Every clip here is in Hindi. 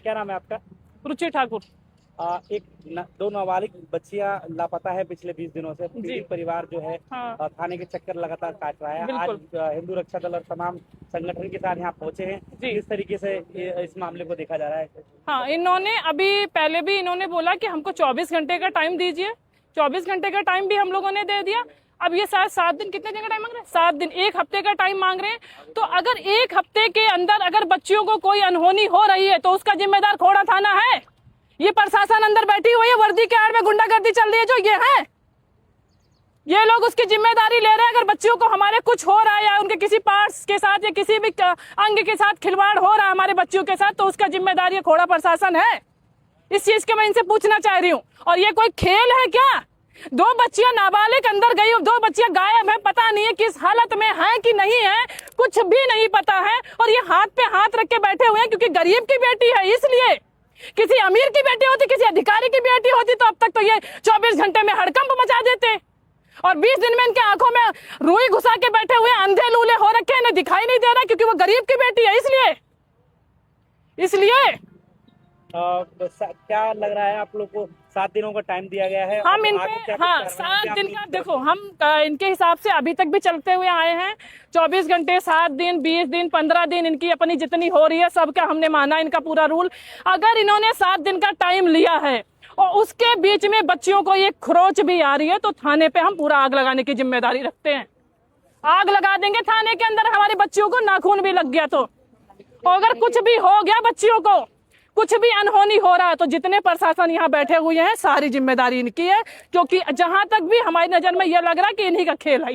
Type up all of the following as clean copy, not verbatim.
क्या नाम है आपका? रुचि ठाकुर। दो नाबालिग बच्चियां लापता है पिछले 20 दिनों से। जी। पीड़ित परिवार जो है हाँ। थाने के चक्कर लगातार काट रहा है। आज बिल्कुल। हिंदू रक्षा दल और तमाम संगठन के साथ यहाँ पहुंचे हैं। जी। किस तरीके से इस मामले को देखा जा रहा है? हाँ, इन्होंने अभी पहले भी इन्होंने बोला कि हमको 24 घंटे का टाइम दीजिए। 24 घंटे का टाइम भी हम लोगों ने दे दिया। अब ये 7 दिन, कितने दिन का टाइम मांग रहे हैं? 7 दिन, 1 हफ्ते का टाइम मांग रहे हैं। तो अगर 1 हफ्ते के अंदर अगर बच्चियों को कोई अनहोनी हो रही है तो उसका जिम्मेदार खोड़ा थाना है। ये प्रशासन अंदर बैठी हुई है, वर्दी के आड़ में गुंडागर्दी चल रही है जो ये है। ये लोग उसकी जिम्मेदारी ले रहे हैं। अगर बच्चियों को हमारे कुछ हो रहा है या उनके किसी पार्ट्स के साथ या किसी भी अंग के साथ खिलवाड़ हो रहा है हमारे बच्चियों के साथ, तो उसका जिम्मेदार ये खोड़ा प्रशासन है। इस चीज के मैं इनसे पूछना चाह रही हूँ। और ये कोई खेल है क्या? 2 बच्चियां नाबालिग अंदर गई, 2 बच्चियां गायब है, पता नहीं है किस हालत में है कि नहीं है, कुछ भी नहीं पता है। और ये हाथ पे हाथ रख के बैठे हुए हैं क्योंकि गरीब की बेटी है इसलिए। किसी अमीर की बेटी होती, किसी अधिकारी की बेटी होती तो अब तक तो ये 24 घंटे में हड़कंप मचा देते। और 20 दिन में इनके आंखों में रुई घुसा के बैठे हुए अंधे लूले हो रखे हैं, इन्हें दिखाई नहीं दे रहा क्योंकि वो गरीब की बेटी है इसलिए क्या लग रहा है आप लोग को? 7 दिनों का टाइम दिया गया है। हम इनपे 7 दिन का देखो, हम इनके हिसाब से अभी तक भी चलते हुए आए हैं। 24 घंटे, 7 दिन, 20 दिन, 15 दिन, इनकी अपनी जितनी हो रही है सबका हमने माना इनका पूरा रूल। अगर इन्होंने 7 दिन का टाइम लिया है और उसके बीच में बच्चियों को ये खरोच भी आ रही है तो थाने पे हम पूरा आग लगाने की जिम्मेदारी रखते हैं। आग लगा देंगे थाने के अंदर। हमारी बच्चियों को नाखून भी लग गया तो, अगर कुछ भी हो गया, बच्चियों को कुछ भी अनहोनी हो रहा है तो जितने प्रशासन यहाँ बैठे हुए हैं सारी जिम्मेदारी इनकी है। क्योंकि जहां तक भी हमारी नजर में यह लग रहा है कि इन्हीं का खेल है,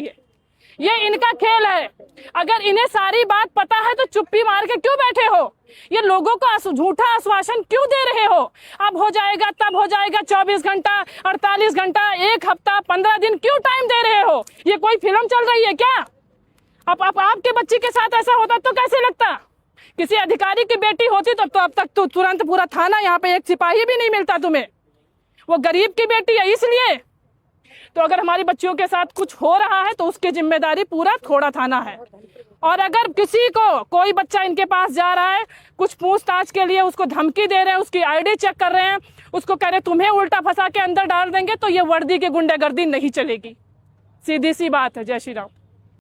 ये इनका खेल है। अगर इन्हें सारी बात पता है तो चुप्पी मार के क्यों बैठे हो? ये लोगों को झूठा आश्वासन क्यों दे रहे हो? अब हो जाएगा, तब हो जाएगा, 24 घंटा, 48 घंटा, 1 हफ्ता, 15 दिन क्यों टाइम दे रहे हो? ये कोई फिल्म चल रही है क्या? अब आपके बच्चे के साथ ऐसा होता तो कैसे लगता? किसी अधिकारी की बेटी होती तो अब तक तो तुरंत पूरा थाना, यहाँ पे एक सिपाही भी नहीं मिलता तुम्हें। वो गरीब की बेटी है इसलिए। तो अगर हमारी बच्चियों के साथ कुछ हो रहा है तो उसकी जिम्मेदारी पूरा खोड़ा थाना है। और अगर किसी को कोई बच्चा इनके पास जा रहा है कुछ पूछताछ के लिए, उसको धमकी दे रहे हैं, उसकी आईडी चेक कर रहे हैं, उसको कह रहे तुम्हें उल्टा फंसा के अंदर डाल देंगे, तो ये वर्दी की गुंडागर्दी नहीं चलेगी। सीधी सी बात है। जय श्री राम।